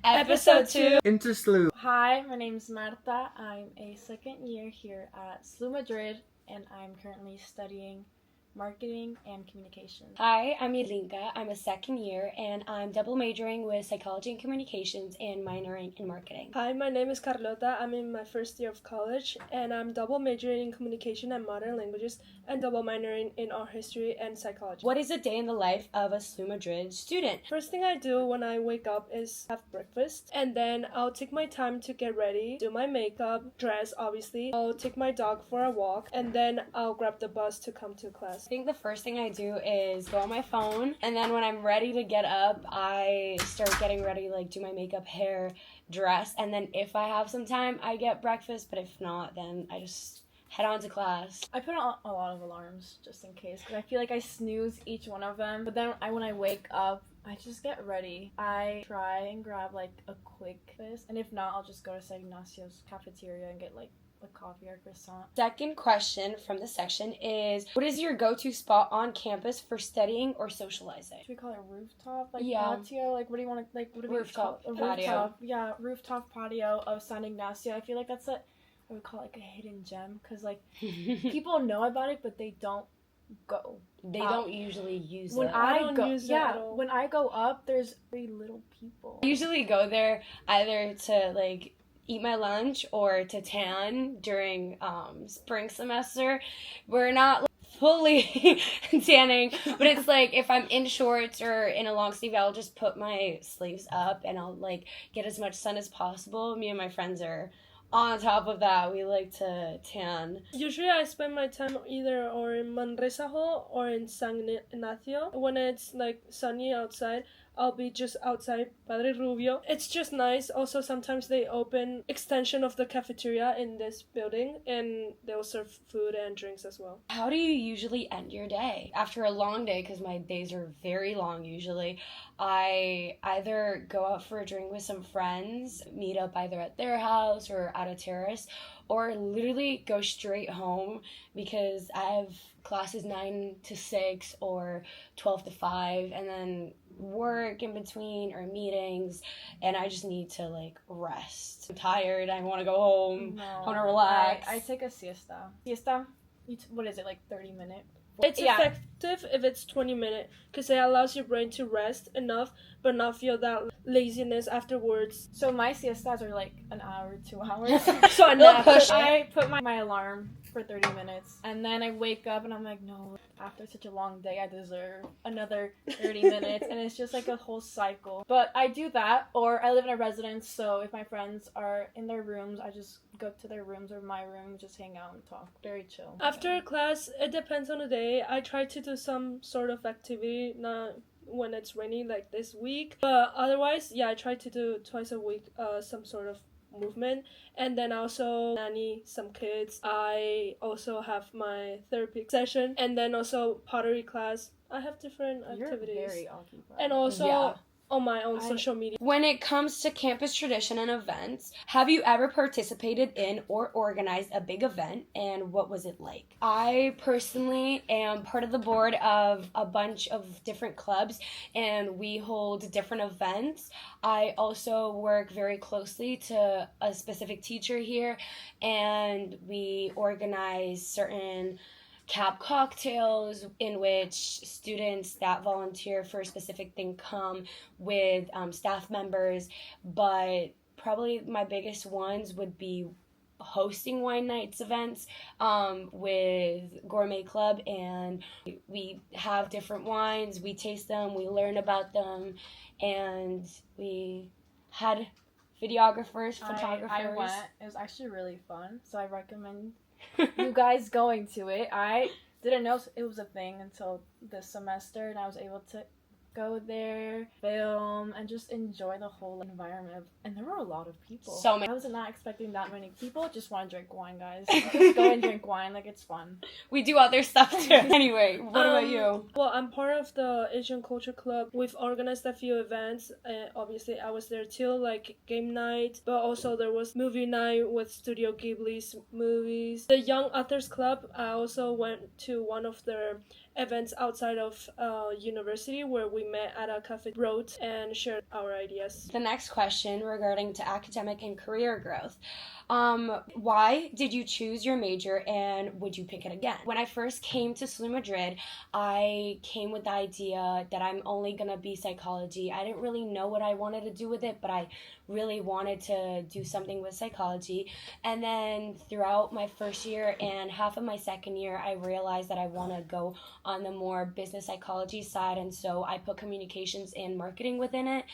Episode 2. SLU. Hi, my name's Marta. I'm a second year here at SLU-Madrid, and I'm currently studying marketing and communications. Hi, I'm Ilinka. I'm a second year, and I'm double majoring with psychology and communications and minoring in marketing. Hi, my name is Carlota. I'm in my first year of college, and I'm double majoring in communication and modern languages and double minoring in art history and psychology. What is a day in the life of a SLU-Madrid student? First thing I do when I wake up is have breakfast, and then I'll take my time to get ready, do my makeup, dress obviously. I'll take my dog for a walk, and then I'll grab the bus to come to class. I think the first thing I do is go on my phone, and then when I'm ready to get up, I start getting ready, like do my makeup, hair, dress, and then if I have some time, I get breakfast, but if not, then I just head on to class. I put on a lot of alarms just in case, because I feel like I snooze each one of them, but then when I wake up, I just get ready. I try and grab like a quick breakfast, and if not, I'll just go to San Ignacio's cafeteria and get like a coffee or croissant. Second question from the section is, what is your go-to spot on campus for studying or socializing? Should we call it rooftop? Like Yeah. patio? Like what do you want to, like what do we Rooftop call it? patio. Rooftop. Yeah, rooftop patio of San Ignacio. I feel like that's I would call it like a hidden gem, because like people know about it, but they don't go. They don't usually use When it. I don't go, use it yeah, at all. when I go up, there's very little people. I usually go there either to like eat my lunch or to tan during spring semester. We're not like, fully tanning, but it's like if I'm in shorts or in a long sleeve, I'll just put my sleeves up and I'll like get as much sun as possible. Me and my friends are on top of that. We like to tan. Usually I spend my time either or in Manresa Hall or in San Ignacio. When it's like sunny outside, I'll be just outside Padre Rubio. It's just nice. Also, sometimes they open extension of the cafeteria in this building, and they'll serve food and drinks as well. How do you usually end your day? After a long day, because my days are very long usually, I either go out for a drink with some friends, meet up either at their house or at a terrace, or literally go straight home because I have classes 9 to 6 or 12 to 5, and then work in between or meetings, and I just need to like rest. I'm tired. I want to go home. I want to relax. I take a siesta. What is it, like 30-minute? It's effective if it's 20 minutes because it allows your brain to rest enough but not feel that laziness afterwards. So my siestas are like an hour, 2 hours. So I put my alarm for 30 minutes, and then I wake up and I'm like, no, after such a long day, I deserve another 30 minutes, and it's just like a whole cycle. But I do that, or I live in a residence, so if my friends are in their rooms, I just go to their rooms or my room, just hang out and talk. Very chill. After class, it depends on the day. I try to do some sort of activity, not when it's raining like this week, but otherwise, yeah, I try to do twice a week some sort of movement, and then also nanny some kids. I also have my therapy session, and then also pottery class. I have different activities. You're very occupied. And also Yeah. on my own social media. When it comes to campus tradition and events, have you ever participated in or organized a big event, and what was it like? I personally am part of the board of a bunch of different clubs, and we hold different events. I also work very closely to a specific teacher here, and we organize certain cap cocktails in which students that volunteer for a specific thing come with staff members, but probably my biggest ones would be hosting wine nights events with Gourmet Club, and we have different wines, we taste them, we learn about them, and we had videographers, photographers. I went. It was actually really fun, so I recommend you guys going to it. I didn't know it was a thing until this semester, and I was able to go there, film, and just enjoy the whole environment. And there were a lot of people. So many. I was not expecting that many people. Just want to drink wine, guys. Just go and drink wine. Like, it's fun. We do other stuff too. Anyway, what about you? Well, I'm part of the Asian Culture Club. We've organized a few events. Obviously, I was there too, like game night, but also there was movie night with Studio Ghibli's movies. The Young Authors Club, I also went to one of their events outside of university where we met at a cafe, wrote, and shared our ideas. The next question regarding to academic and career growth. Why did you choose your major and would you pick it again? When I first came to SLU-Madrid, I came with the idea that I'm only going to be psychology. I didn't really know what I wanted to do with it, but I really wanted to do something with psychology. And then throughout my first year and half of my second year, I realized that I want to go on the more business psychology side, and so I put communications and marketing within it.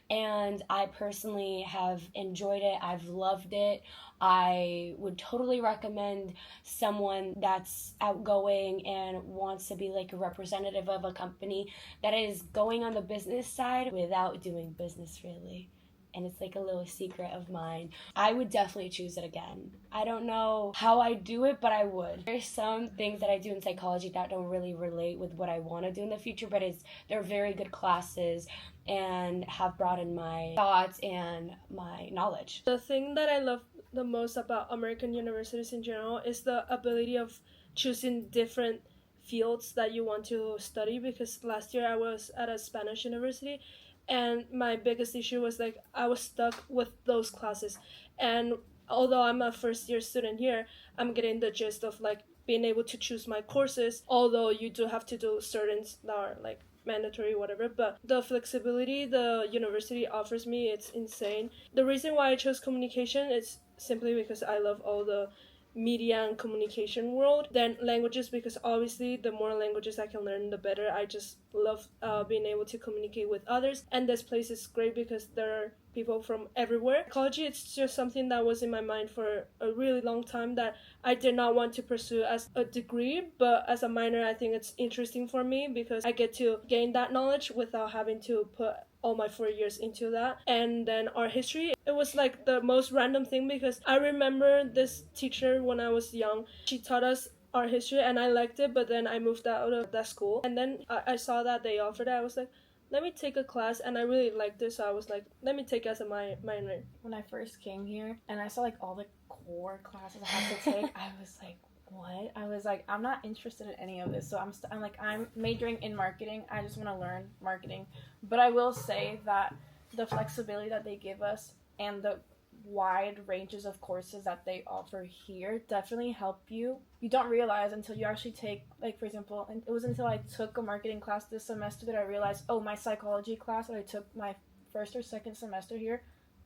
And I personally have enjoyed it. I've loved it. I would totally recommend someone that's outgoing and wants to be like a representative of a company that is going on the business side without doing business really. And it's like a little secret of mine. I would definitely choose it again. I don't know how I do it, but I would. There's some things that I do in psychology that don't really relate with what I want to do in the future, but they're very good classes and have broadened my thoughts and my knowledge. The thing that I love the most about American universities in general is the ability of choosing different fields that you want to study, because last year I was at a Spanish university and my biggest issue was like I was stuck with those classes, and although I'm a first year student here, I'm getting the gist of like being able to choose my courses, although you do have to do certain that are like mandatory, whatever, but the flexibility the university offers me, it's insane. The reason why I chose communication is simply because I love all the media and communication world. Then languages, because obviously the more languages I can learn, the better. I just love being able to communicate with others, and this place is great because there are people from everywhere. Psychology, it's just something that was in my mind for a really long time that I did not want to pursue as a degree, but as a minor I think it's interesting for me because I get to gain that knowledge without having to put all my 4 years into that. And then art history, it was like the most random thing because I remember this teacher when I was young. She taught us art history and I liked it, but then I moved out of that school, and then I saw that they offered it. I was like, let me take a class, and I really liked it, so I was like, let me take it as a minor. When I first came here and I saw like all the core classes I had to take, I was like, what? I was like, I'm not interested in any of this, so I'm majoring in marketing. I just want to learn marketing. But I will say that the flexibility that they give us and the wide ranges of courses that they offer here definitely help you. You don't realize until you actually take, like, for example, and it was until I took a marketing class this semester that I realized, oh, my psychology class that I took my first or second semester here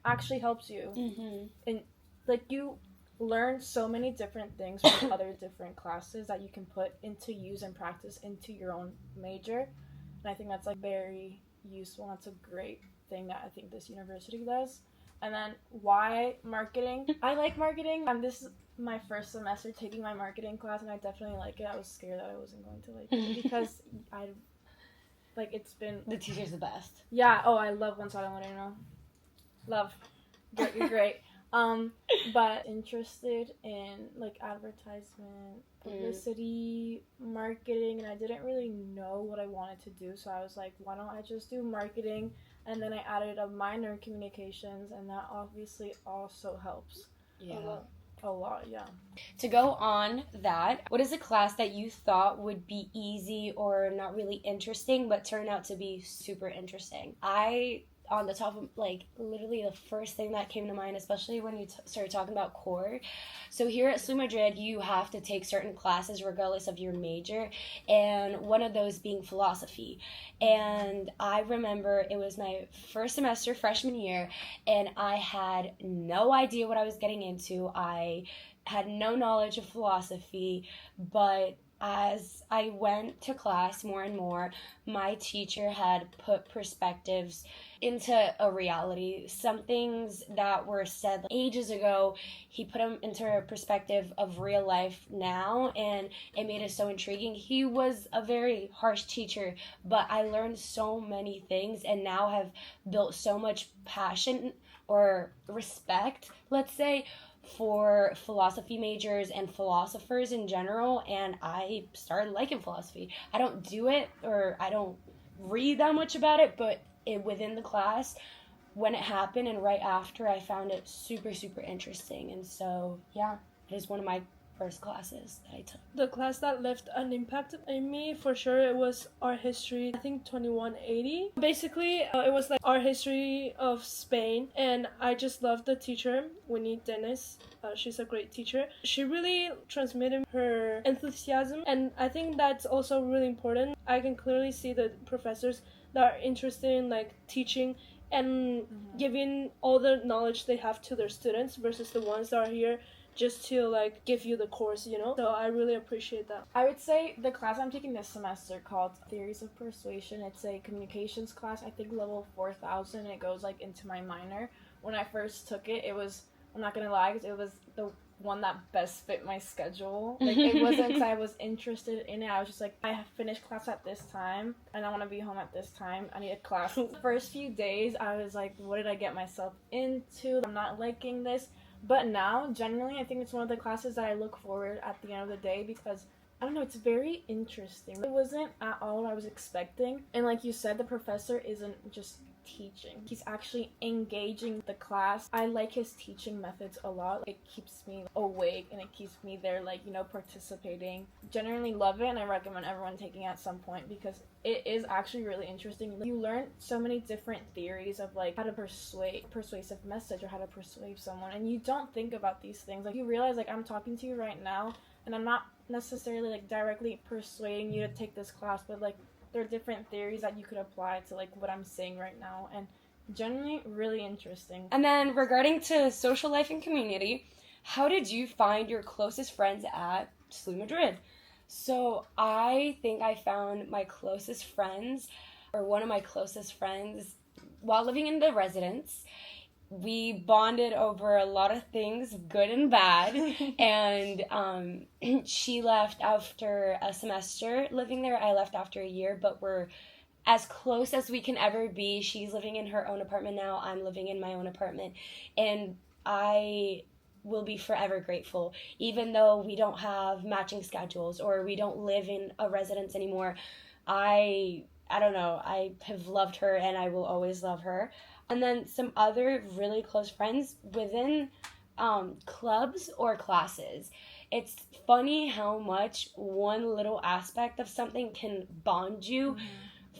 actually helps you. Mm-hmm. And like, you learn so many different things from other different classes that you can put into use and practice into your own major, and I think that's like very useful. That's a great thing that I think this university does. And then why marketing? I like marketing. This is my first semester taking my marketing class, and I definitely like it. I was scared that I wasn't going to like it because it's been... The teacher's the best. Yeah, oh, I love one-sided learning. Love. You're great. But interested in like advertisement, publicity, marketing, and I didn't really know what I wanted to do, so I was like, why don't I just do marketing? And then I added a minor in communications, and that obviously also helps. Yeah. A lot, yeah. To go on that, what is a class that you thought would be easy or not really interesting but turned out to be super interesting? On the top of, like, literally the first thing that came to mind, especially when you started talking about core. So here at SLU-Madrid, you have to take certain classes regardless of your major, and one of those being philosophy. And I remember it was my first semester, freshman year, and I had no idea what I was getting into. I had no knowledge of philosophy, but as I went to class more and more, my teacher had put perspectives into a reality. Some things that were said ages ago, he put them into a perspective of real life now, and it made it so intriguing. He was a very harsh teacher, but I learned so many things and now have built so much passion or respect, let's say, for philosophy majors and philosophers in general, and I started liking philosophy. I don't do it, or I don't read that much about it, but within the class, when it happened and right after, I found it super, super interesting. And so, yeah, it is one of my first classes that I took? The class that left an impact in me, for sure, it was art history, I think 2180. Basically, it was like art history of Spain, and I just loved the teacher, Winnie Dennis. She's a great teacher. She really transmitted her enthusiasm, and I think that's also really important. I can clearly see the professors that are interested in like teaching and giving all the knowledge they have to their students versus the ones that are here just to like give you the course, you know? So I really appreciate that. I would say the class I'm taking this semester called Theories of Persuasion, it's a communications class, I think level 4000, and it goes like into my minor. When I first took it, it was, I'm not gonna lie, it was the one that best fit my schedule. Like, it wasn't because I was interested in it. I was just like, I have finished class at this time and I want to be home at this time. I need a class. The first few days I was like, what did I get myself into? I'm not liking this. But now, generally, I think it's one of the classes that I look forward at the end of the day because, I don't know, it's very interesting. It wasn't at all what I was expecting. And like you said, the professor isn't just teaching. He's actually engaging the class. I like his teaching methods a lot. It keeps me awake and it keeps me there, like, you know, participating. Generally love it, and I recommend everyone taking it at some point because it is actually really interesting. You learn so many different theories of like how to persuasive message or how to persuade someone, and you don't think about these things. Like, you realize, like, I'm talking to you right now and I'm not necessarily like directly persuading you to take this class, but like there are different theories that you could apply to like what I'm saying right now, and generally really interesting. And then regarding to social life and community, how did you find your closest friends at SLU-Madrid? So I think I found my closest friends, or one of my closest friends, while living in the residence. We bonded over a lot of things, good and bad, and she left after a semester living there. I left after a year, but we're as close as we can ever be. She's living in her own apartment now. I'm living in my own apartment, and I will be forever grateful. Even though we don't have matching schedules or we don't live in a residence anymore, I don't know, I have loved her and I will always love her. And then some other really close friends within clubs or classes. It's funny how much one little aspect of something can bond you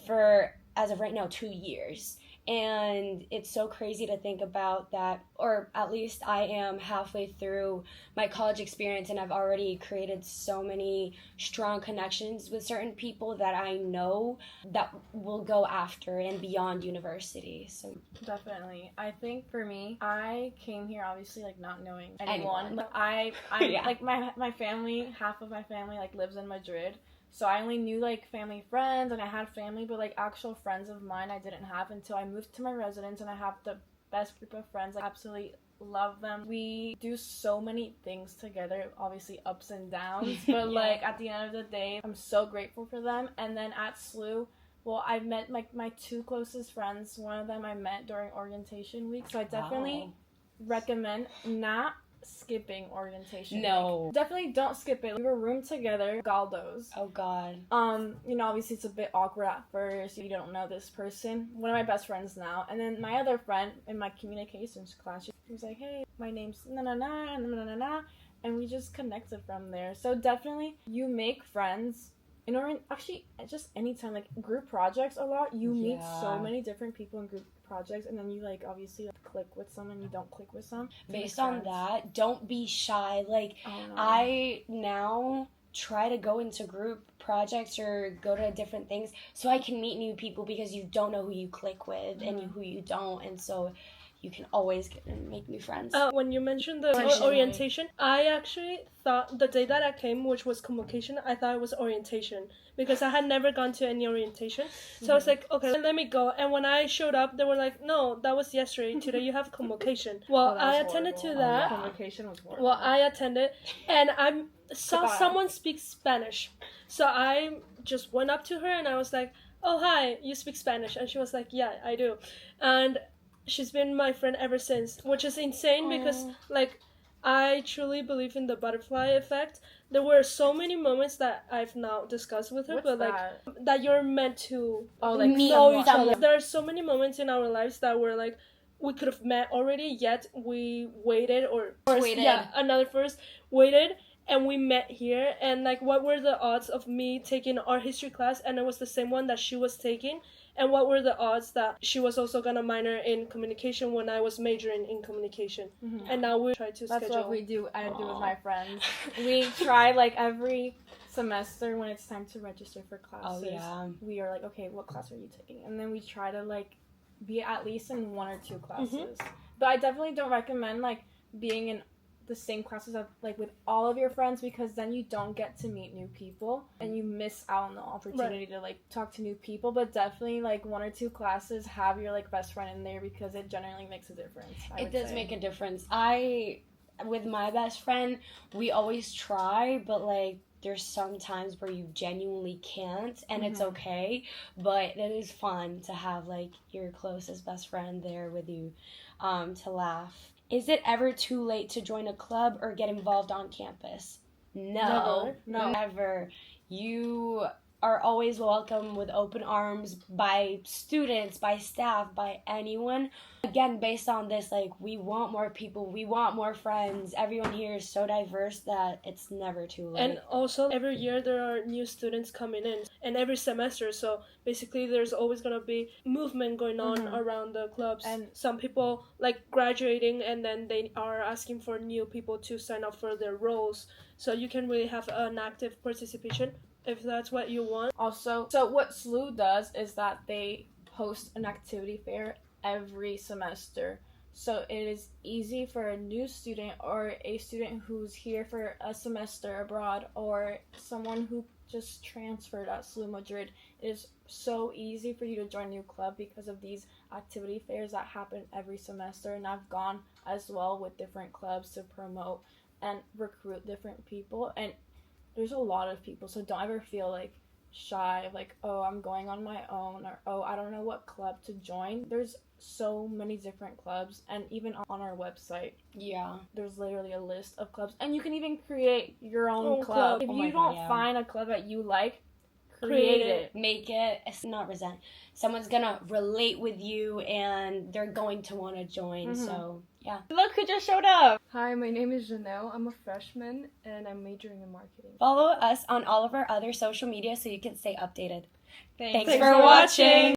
for, as of right now, 2 years. And it's so crazy to think about that, or at least I am halfway through my college experience and I've already created so many strong connections with certain people that I know that will go after and beyond university. So definitely. I think for me, I came here obviously like not knowing anyone. Like, I Yeah. like my family, half of my family like lives in Madrid. So I only knew, like, family friends, and I had family, but, like, actual friends of mine I didn't have until I moved to my residence, and I have the best group of friends. I absolutely love them. We do so many things together, obviously ups and downs, but, like, at the end of the day, I'm so grateful for them. And then at SLU, well, I met, like, my two closest friends. One of them I met during orientation week, so I definitely recommend not skipping orientation. No. Like, definitely don't skip it. We were roomed together, Galdos. Oh God. You know, obviously it's a bit awkward at first. You don't know this person. One of my best friends now. And then my other friend in my communications class, she was like, hey, my name's na-na-na and na-na-na, and we just connected from there. So definitely you make friends in order, actually just anytime, like group projects a lot, you meet so many different people in group projects, and then you like obviously like, click with some and you don't click with some. Based on that, don't be shy. Like, I now try to go into group projects or go to different things so I can meet new people, because you don't know who you click with and who you don't, and so you can always get and make new friends. When you mentioned the orientation, I actually thought the day that I came, which was convocation, I thought it was orientation because I had never gone to any orientation. So I was like, okay, let me go. And when I showed up, they were like, no, that was yesterday. Today you have convocation. Well, I attended to that. Convocation was horrible. Well, I attended, and I saw someone speak Spanish. So I just went up to her and I was like, oh, hi, you speak Spanish? And she was like, yeah, I do. And she's been my friend ever since, which is insane because, like, I truly believe in the butterfly effect. There were so many moments that I've now discussed with her, that you're meant to know each other. There are so many moments in our lives that were like, we could have met already, yet we waited, waited, and we met here, and like what were the odds of me taking art history class and it was the same one that she was taking, and what were the odds that she was also gonna minor in communication when I was majoring in communication. And now we try to That's schedule. what we do. I do with my friends. We try like every semester when it's time to register for classes. We are like, okay, what class are you taking? And then we try to like be at least in 1 or 2 classes. But I definitely don't recommend like being in the same classes of, like with all of your friends, because then you don't get to meet new people and you miss out on the opportunity to like talk to new people. But definitely like 1 or 2 classes, have your like best friend in there, because it generally makes a difference. It does make a difference. With my best friend, we always try, but like there's some times where you genuinely can't, and it's okay, but it is fun to have like your closest best friend there with you to laugh. Is it ever too late to join a club or get involved on campus? No. Never. You are always welcome with open arms by students, by staff, by anyone. Again, based on this, like, we want more people, we want more friends. Everyone here is so diverse that it's never too late. And also, every year there are new students coming in, and every semester, so basically there's always going to be movement going on around the clubs. And some people, like, graduating, and then they are asking for new people to sign up for their roles, so you can really have an active participation if that's what you want. Also, so what SLU does is that they host an activity fair every semester. So it is easy for a new student or a student who's here for a semester abroad or someone who just transferred at SLU-Madrid. It is so easy for you to join a new club because of these activity fairs that happen every semester. And I've gone as well with different clubs to promote and recruit different people. And there's a lot of people, so don't ever feel like shy, like, oh, I'm going on my own, or oh, I don't know what club to join. There's so many different clubs, and even on our website, there's literally a list of clubs, and you can even create your own club. If you don't find a club that you like, create it. Make it. It's not resent. Someone's gonna relate with you, and they're going to want to join. So yeah. Look who just showed up. Hi, my name is Janelle. I'm a freshman and I'm majoring in marketing. Follow us on all of our other social media so you can stay updated. Thanks for watching.